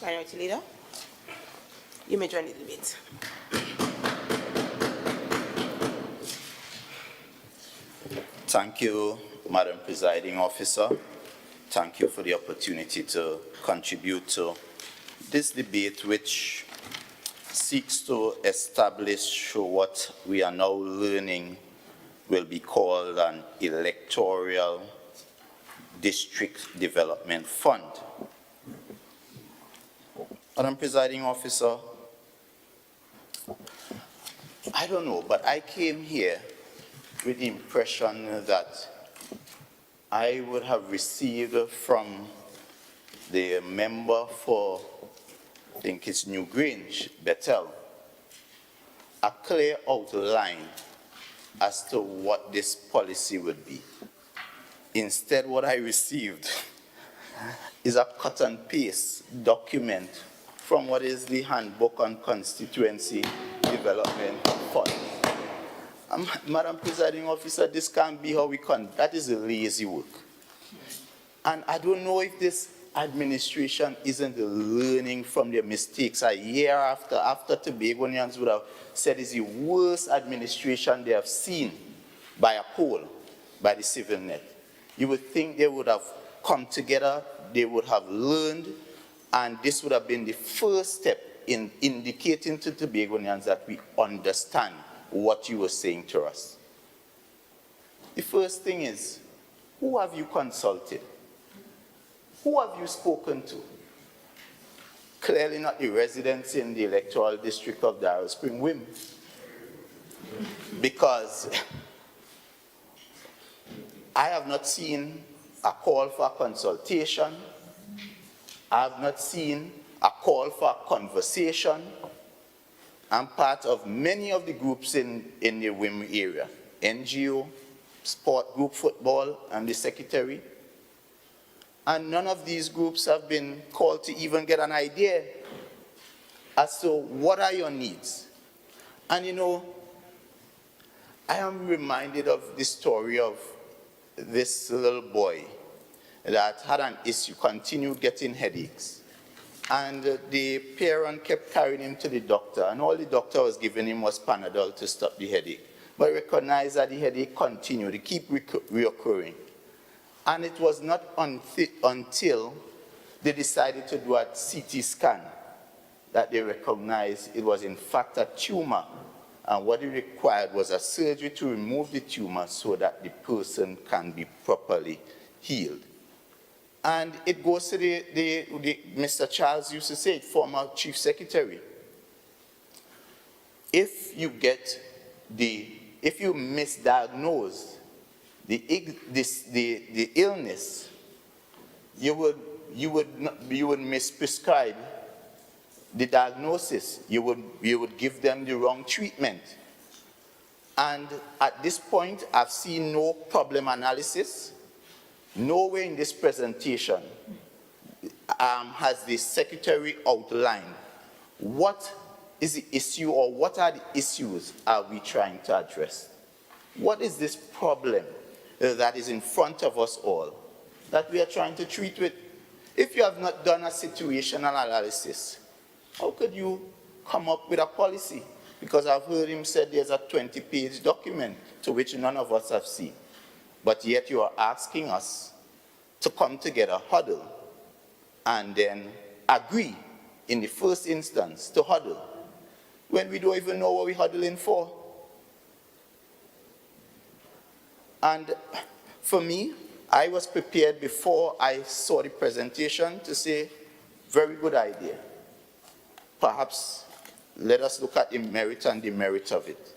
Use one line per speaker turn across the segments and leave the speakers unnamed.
Minority Leader, you may join the debate.
Thank you, Madam Presiding Officer. Thank you for the opportunity to contribute to this debate, which seeks to establish what we are now learning will be called an electoral district development fund. Madam Presiding Officer, I don't know, but I came here with the impression that I would have received from the member for, I think it's New Grange, Bethel, a clear outline as to what this policy would be. Instead, what I received is a cut and paste document from what is the Handbook on Constituency Development Fund. Madam Presiding Officer, this can't be how we conduct. That is a lazy work. And I don't know if this administration isn't learning from their mistakes. A year after Tobagonians would have said it's the worst administration they have seen by a poll, by the civil net. You would think they would have come together, they would have learned, and this would have been the first step in indicating to Tobagonians that we understand what you were saying to us. The first thing is, who have you consulted? Who have you spoken to? Clearly not the residents in the electoral district of Darrow Spring Wim. Because I have not seen a call for a consultation. I have not seen a call for a conversation. I'm part of many of the groups in the WIM area, NGO, Sport Group Football, I'm the secretary. And none of these groups have been called to even get an idea as to what are your needs. And you know, I am reminded of the story of this little boy that had an issue, continued getting headaches. And the parent kept carrying him to the doctor, and all the doctor was giving him was Panadol to stop the headache. But recognized that the headache continued, it kept reoccurring. And it was not until they decided to do a CT scan that they recognized it was in fact a tumor. And what it required was a surgery to remove the tumor so that the person can be properly healed. And it goes to Mr. Charles used to say it, former chief secretary. If you misdiagnose the illness, you would misprescribe the diagnosis. You would give them the wrong treatment. And at this point, I've seen no problem analysis. Nowhere in this presentation has the secretary outlined what is the issue or what are the issues are we trying to address. What is this problem that is in front of us all that we are trying to treat with? If you have not done a situational analysis, how could you come up with a policy? Because I've heard him say there's a 20-page document to which none of us have seen. But yet you are asking us to come together, huddle, and then agree in the first instance to huddle when we don't even know what we're huddling for. And for me, I was prepared before I saw the presentation to say, very good idea. Perhaps let us look at the merit and demerit of it.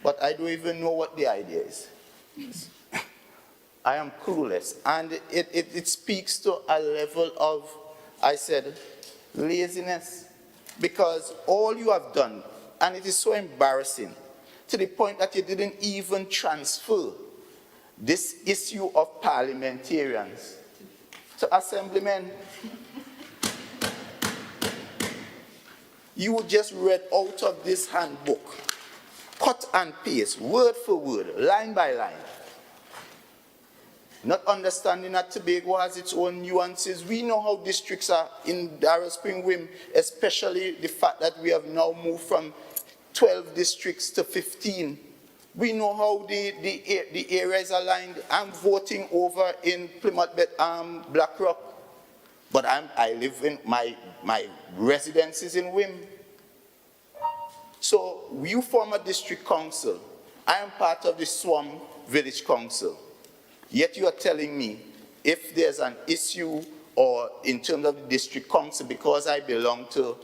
But I don't even know what the idea is. I am clueless. And it speaks to a level of, I said, laziness. Because all you have done, and it is so embarrassing, to the point that you didn't even transfer this issue of parliamentarians to assemblymen. You just read out of this handbook, cut and paste, word for word, line by line. not understanding that Tobago has its own nuances. We know how districts are in Darrell Spring Wim, especially the fact that we have now moved from 12 districts to 15. We know how the area is aligned. I'm voting over in Plymouth, Blackrock, but I live in, my residence is in Wim. So you form a district council. I am part of the Swam Village Council. Yet you are telling me if there's an issue or in terms of the district council, because I belong to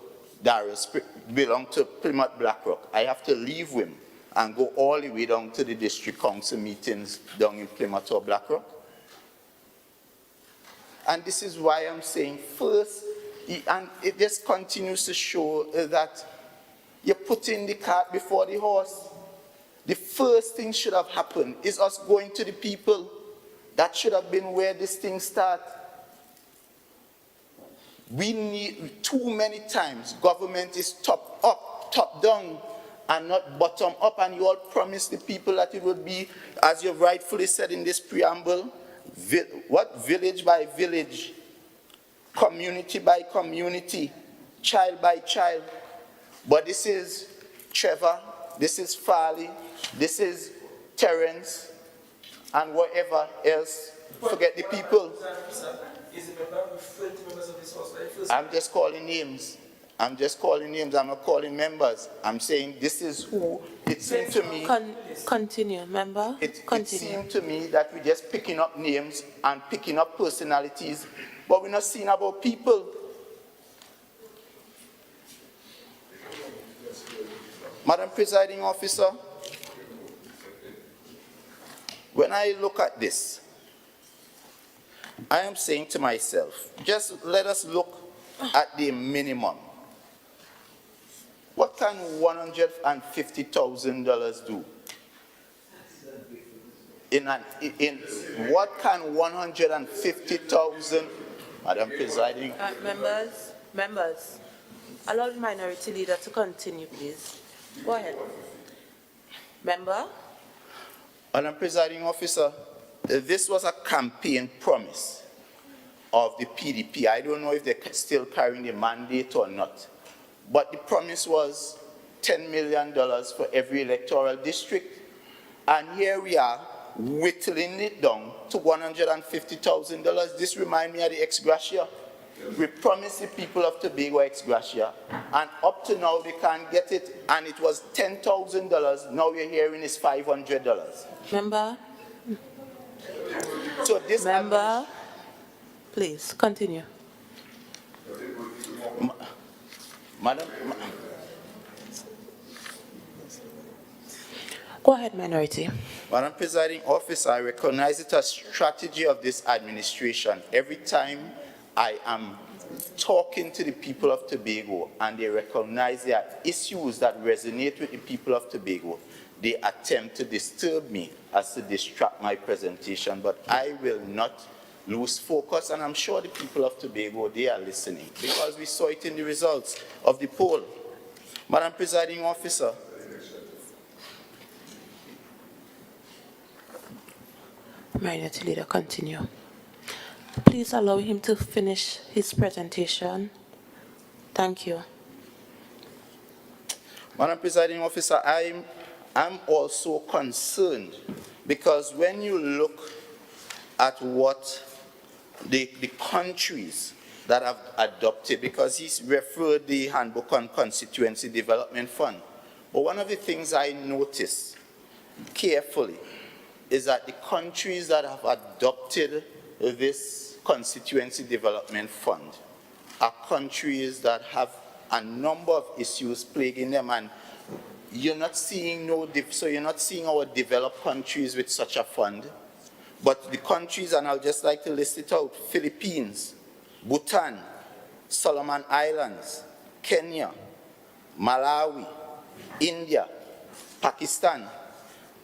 Plymouth Blackrock, I have to leave Wim and go all the way down to the district council meetings down in Plymouth or Blackrock. And this is why I'm saying first, and it just continues to show that you're putting the cart before the horse. The first thing should have happened is us going to the people. That should have been where this thing started. We need, too many times, government is top up, top down, and not bottom up, and you all promised the people that it would be, as you've rightfully said in this preamble, village by village, community by community, child by child. But this is Trevor, this is Farley, this is Terence, and whatever else. Forget the people. I'm just calling names. I'm just calling names. I'm not calling members. I'm saying this is who it seemed to me.
Continue, member.
It
Continue.
seemed to me that we're just picking up names and picking up personalities, but we're not seeing about people. Madam Presiding Officer, when I look at this, I am saying to myself, just let us look at the minimum. What can $150,000 do? What can 150,000, Madam Presiding?
Members, allow the minority leader to continue, please. Go ahead. Member?
Madam Presiding Officer, this was a campaign promise of the PDP. I don't know if they're still carrying the mandate or not. But the promise was $10 million for every electoral district. And here we are, whittling it down to $150,000. This reminds me of the ex gratia. We promised the people of Tobago ex gratia, and up to now they can't get it, and it was $10,000. Now we're hearing it's $500.
Member?
So this
Member, please, continue.
Madam,
Go ahead, minority.
Madam Presiding Officer, I recognize it as strategy of this administration. Every time I am talking to the people of Tobago and they recognize there are issues that resonate with the people of Tobago, they attempt to disturb me as to distract my presentation, but I will not lose focus, and I'm sure the people of Tobago, they are listening, because we saw it in the results of the poll. Madam Presiding Officer,
Minority leader, continue. Please allow him to finish his presentation. Thank you.
Madam Presiding Officer, I'm also concerned because when you look at what the countries that have adopted, because he's referred the Handbook on Constituency Development Fund, but one of the things I noticed carefully is that the countries that have adopted this Constituency Development Fund are countries that have a number of issues plaguing them, and you're not seeing so you're not seeing our developed countries with such a fund, but the countries, and I'll just like to list it out: Philippines, Bhutan, Solomon Islands, Kenya, Malawi, India, Pakistan.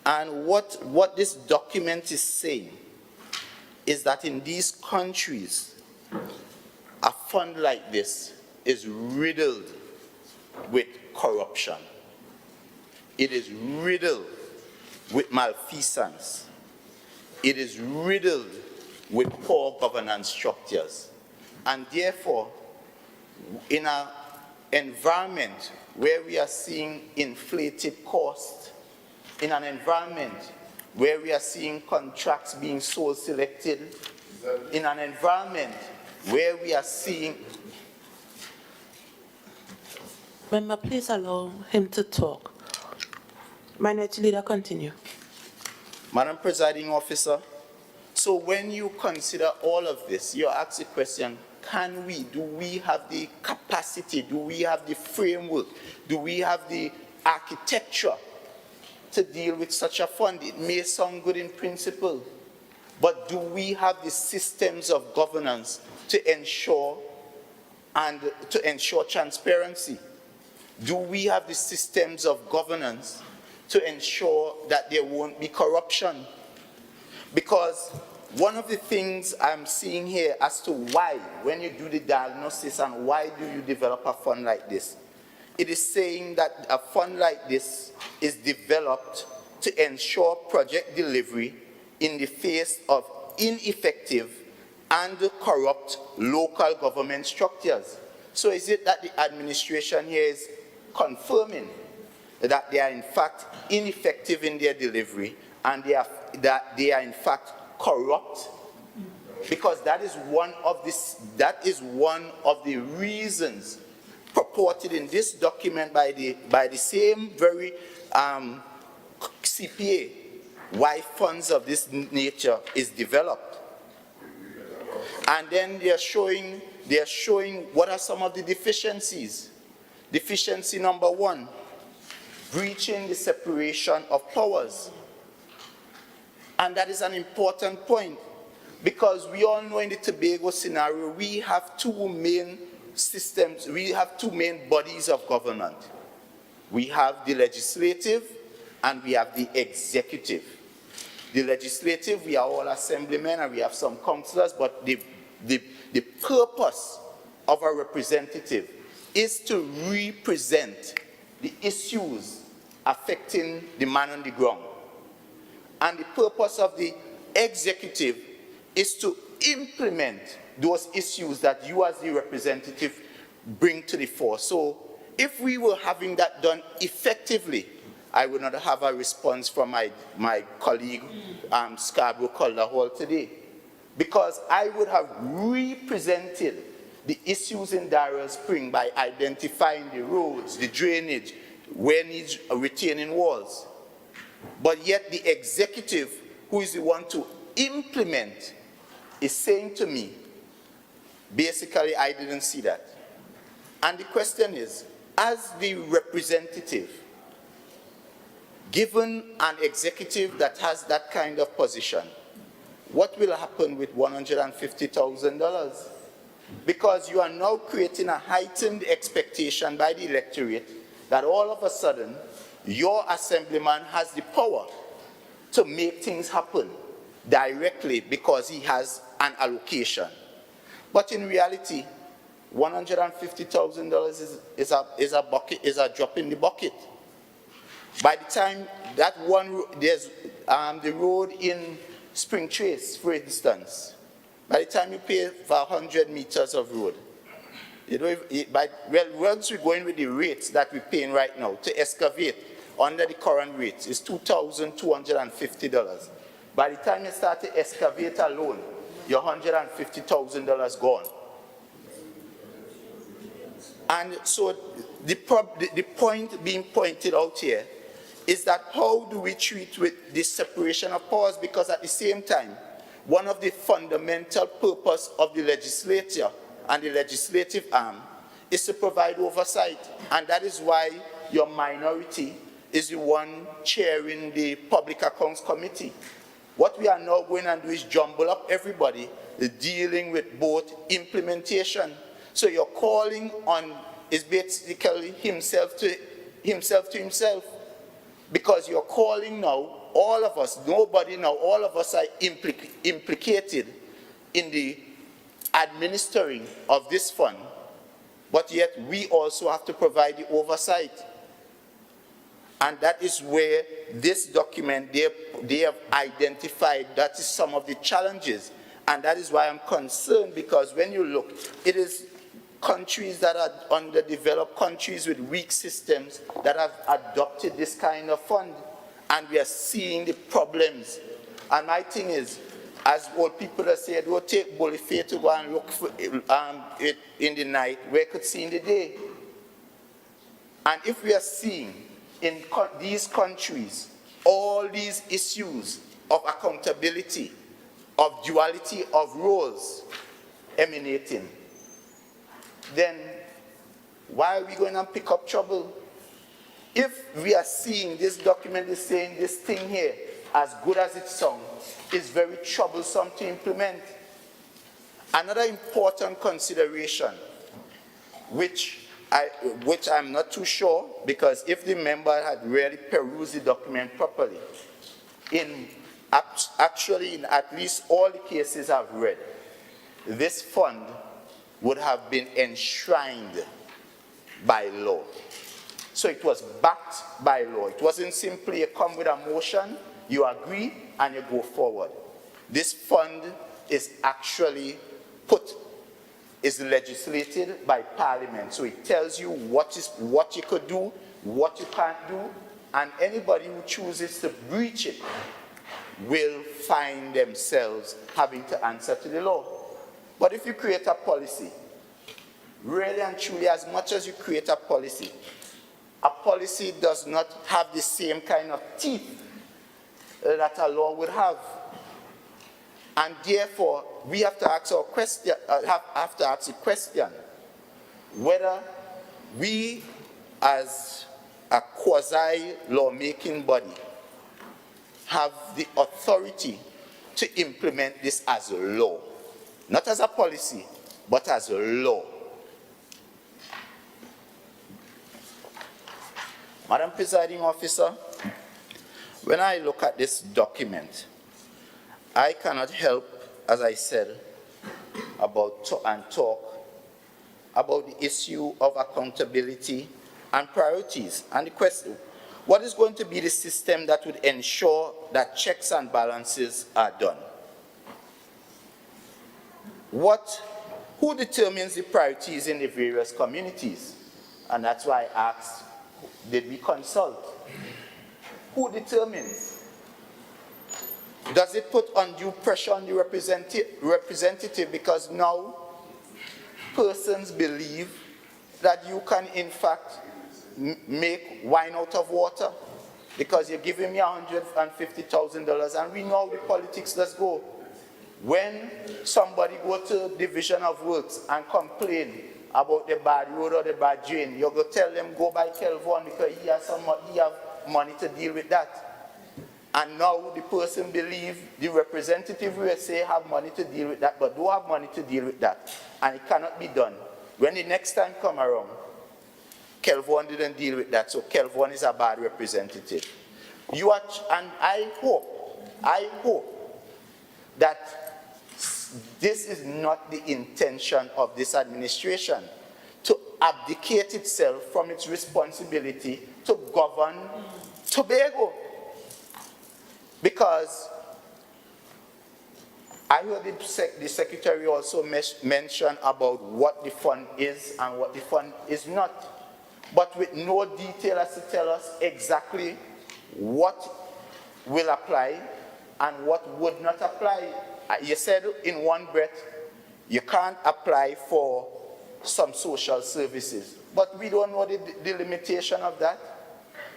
And what this document is saying is that in these countries, a fund like this is riddled with corruption. It is riddled with malfeasance. It is riddled with poor governance structures. And therefore, in an environment where we are seeing inflated costs, in an environment where we are seeing contracts being sold selected, in an environment where we are seeing...
Member, please allow him to talk. Minority Leader, continue.
Madam Presiding Officer, so when you consider all of this, you ask the question, do we have the capacity, do we have the framework, do we have the architecture to deal with such a fund? It may sound good in principle, but do we have the systems of governance to ensure transparency? Do we have the systems of governance to ensure that there won't be corruption? Because one of the things I'm seeing here as to why, when you do the diagnosis and why do you develop a fund like this, it is saying that a fund like this is developed to ensure project delivery in the face of ineffective and corrupt local government structures. So is it that the administration here is confirming that they are in fact ineffective in their delivery and that they are in fact corrupt? Because that is one of the reasons purported in this document by the same very CPA why funds of this nature is developed. And then they are showing what are some of the deficiencies. Deficiency number 1, breaching the separation of powers. And that is an important point, because we all know in the Tobago scenario, we have two main systems, we have two main bodies of government. We have the legislative and we have the executive. The legislative, we are all assemblymen and we have some councillors, but the purpose of a representative is to represent the issues affecting the man on the ground. And the purpose of the executive is to implement those issues that you as the representative bring to the fore. So if we were having that done effectively, I would not have a response from my colleague, Scarborough Calder Hall today, because I would have represented the issues in Darrell Spring by identifying the roads, the drainage, where needs retaining walls. But yet the executive, who is the one to implement, is saying to me, basically, I didn't see that. And the question is, as the representative, given an executive that has that kind of position, what will happen with $150,000? Because you are now creating a heightened expectation by the electorate that all of a sudden, your assemblyman has the power to make things happen directly because he has an allocation. But in reality, $150,000 is a drop in the bucket. By the time that one, there's the road in Spring Trace, for instance. By the time you pay for 100 meters of road, you know, once we're going with the rates that we're paying right now to excavate under the current rates is $2,250. By the time you start to excavate alone, your $150,000 gone. And so the point being pointed out here is that how do we treat with this separation of powers? Because at the same time, one of the fundamental purpose of the legislature and the legislative arm is to provide oversight. And that is why your minority is the one chairing the Public Accounts Committee. What we are now going to do is jumble up everybody dealing with both implementation. So you're calling on is basically himself to himself. Because you're calling now, all of us, nobody now, all of us are implicated in the administering of this fund, but yet we also have to provide the oversight. And that is where this document, they have identified that is some of the challenges. And that is why I'm concerned, because when you look, it is countries that are underdeveloped, countries with weak systems that have adopted this kind of fund. And we are seeing the problems. And my thing is, as old people have said, we'll take bully faith to go and look for it in the night, where it could see in the day. And if we are seeing in these countries all these issues of accountability, of duality of roles emanating, then why are we going to pick up trouble? If we are seeing this document is saying this thing here, as good as it sounds, is very troublesome to implement. Another important consideration, which I'm not too sure, because if the member had really perused the document properly, actually in at least all the cases I've read, this fund would have been enshrined by law. So it was backed by law. It wasn't simply a come with a motion, you agree, and you go forward. This fund is actually is legislated by Parliament. So it tells you what you could do, what you can't do, and anybody who chooses to breach it will find themselves having to answer to the law. But if you create a policy, really and truly, as much as you create a policy does not have the same kind of teeth that a law would have. And therefore, we have to ask the question, whether we as a quasi-lawmaking body have the authority to implement this as a law. Not as a policy, but as a law. Madam Presiding Officer, when I look at this document, I cannot help, as I said, talk about the issue of accountability and priorities. And the question, what is going to be the system that would ensure that checks and balances are done? Who determines the priorities in the various communities? And that's why I asked, did we consult? Who determines? Does it put undue pressure on the representative, because now persons believe that you can in fact make wine out of water because you're giving me $150,000, and we know the politics does go. When somebody go to Division of Works and complain about the bad road or the bad drain, you're going to tell them go by Kelvon because he has money to deal with that. And now the person believes the representative will say have money to deal with that, but don't have money to deal with that. And it cannot be done. When the next time come around, Kelvon didn't deal with that, so Kelvon is a bad representative. And I hope that this is not the intention of this administration, to abdicate itself from its responsibility to govern Tobago. Because I heard the Secretary also mention about what the fund is and what the fund is not, but with no detail as to tell us exactly what will apply and what would not apply. You said in one breath, you can't apply for some social services, but we don't know the limitation of that.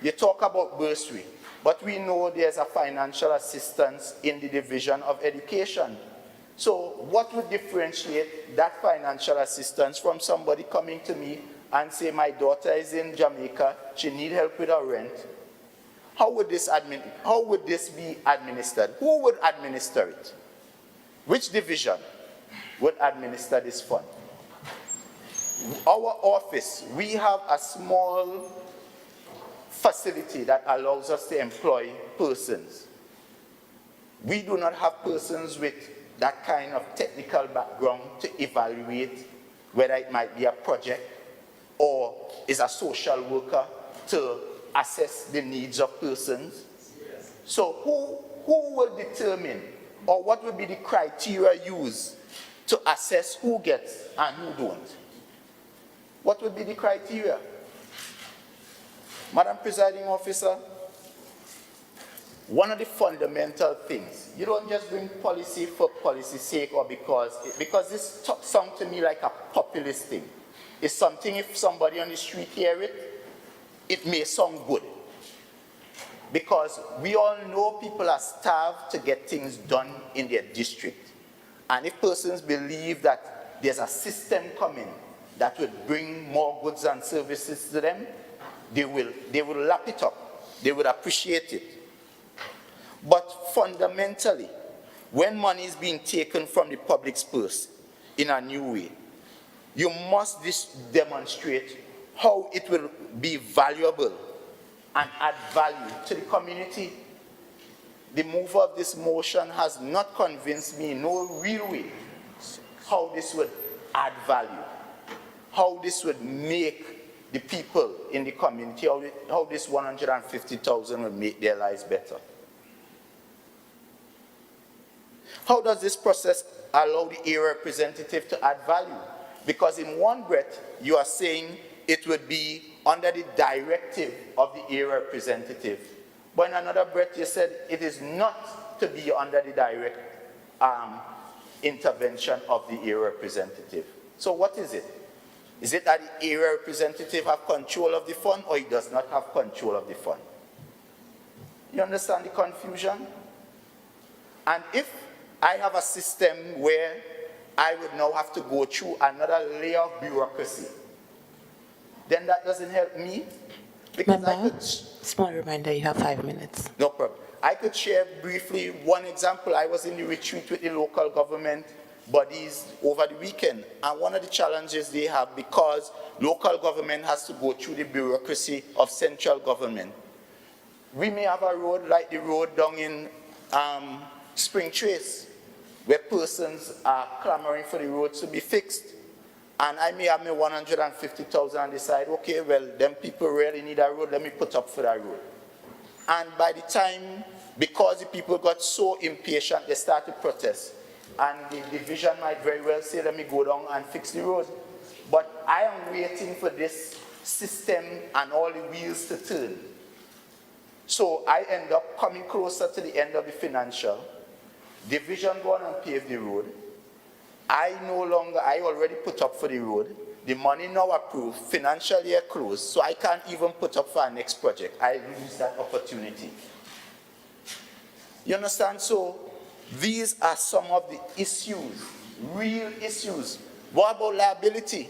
You talk about bursary, but we know there's a financial assistance in the Division of Education. So what would differentiate that financial assistance from somebody coming to me and say, my daughter is in Jamaica, she needs help with her rent? How would this be administered? Who would administer it? Which division would administer this fund? Our office, we have a small facility that allows us to employ persons. We do not have persons with that kind of technical background to evaluate whether it might be a project or is a social worker to assess the needs of persons. So who will determine Or what would be the criteria used to assess who gets and who don't? What would be the criteria? Madam Presiding Officer, one of the fundamental things, you don't just bring policy for policy's sake or because this sounds to me like a populist thing. It's something if somebody on the street hear it, it may sound good. Because we all know people are starved to get things done in their district. And if persons believe that there's a system coming that would bring more goods and services to them, they will lap it up. They would appreciate it. But fundamentally, when money is being taken from the public's purse in a new way, you must demonstrate how it will be valuable and add value to the community. The mover of this motion has not convinced me in no real way how this would add value, how this would make the people in the community, how this 150,000 will make their lives better. How does this process allow the area representative to add value? Because in one breath, you are saying it would be under the directive of the area representative. But in another breath, you said it is not to be under the direct intervention of the area representative. So what is it? Is it that the area representative have control of the fund or he does not have control of the fund? You understand the confusion? And if I have a system where I would now have to go through another layer of bureaucracy, then that doesn't help me. Because
Member, small reminder, you have 5 minutes.
No problem. I could share briefly one example. I was in the retreat with the local government bodies over the weekend, and one of the challenges they have, because local government has to go through the bureaucracy of central government. We may have a road like the road down in Spring Trace, where persons are clamoring for the roads to be fixed. And I may have my 150,000 and decide, okay, well, them people really need a road, let me put up for that road. And by the time, because the people got so impatient, they start to protest. And the division might very well say, let me go down and fix the road. But I am waiting for this system and all the wheels to turn. So I end up coming closer to the end of the financial. Division go on and pave the road. I already put up for the road. The money now approved, financial year closed, so I can't even put up for our next project. I lose that opportunity. You understand? So these are some of the issues, real issues. What about liability?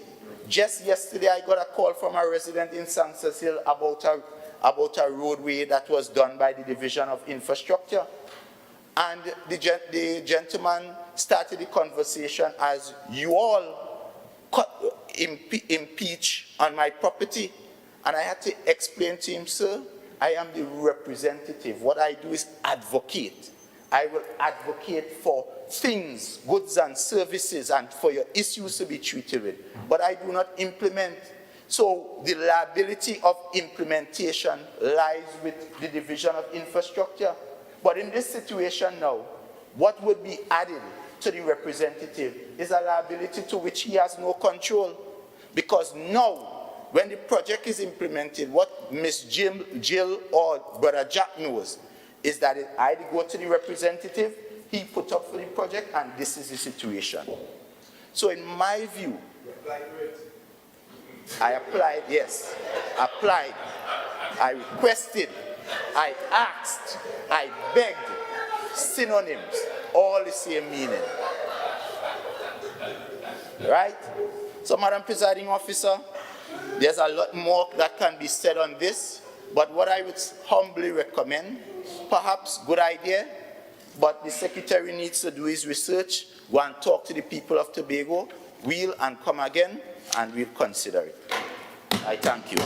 Just yesterday I got a call from a resident in San Cecil about a roadway that was done by the Division of Infrastructure. And the gentleman started the conversation as, you all impeach on my property. And I had to explain to him, sir, I am the representative. What I do is advocate. I will advocate for things, goods and services, and for your issues to be treated with. But I do not implement. So the liability of implementation lies with the Division of Infrastructure. But in this situation now, what would be added to the representative is a liability to which he has no control. Because now, when the project is implemented, what Miss Jill or Brother Jack knows is that it either go to the representative, he put up for the project, and this is the situation. So in my view, I applied, yes, applied, I requested, I asked, I begged, synonyms, all the same meaning. Right? So, Madam Presiding Officer, there's a lot more that can be said on this, but what I would humbly recommend, perhaps good idea, but the Secretary needs to do his research, go and talk to the people of Tobago, we'll and come again, and we'll consider it. I thank you.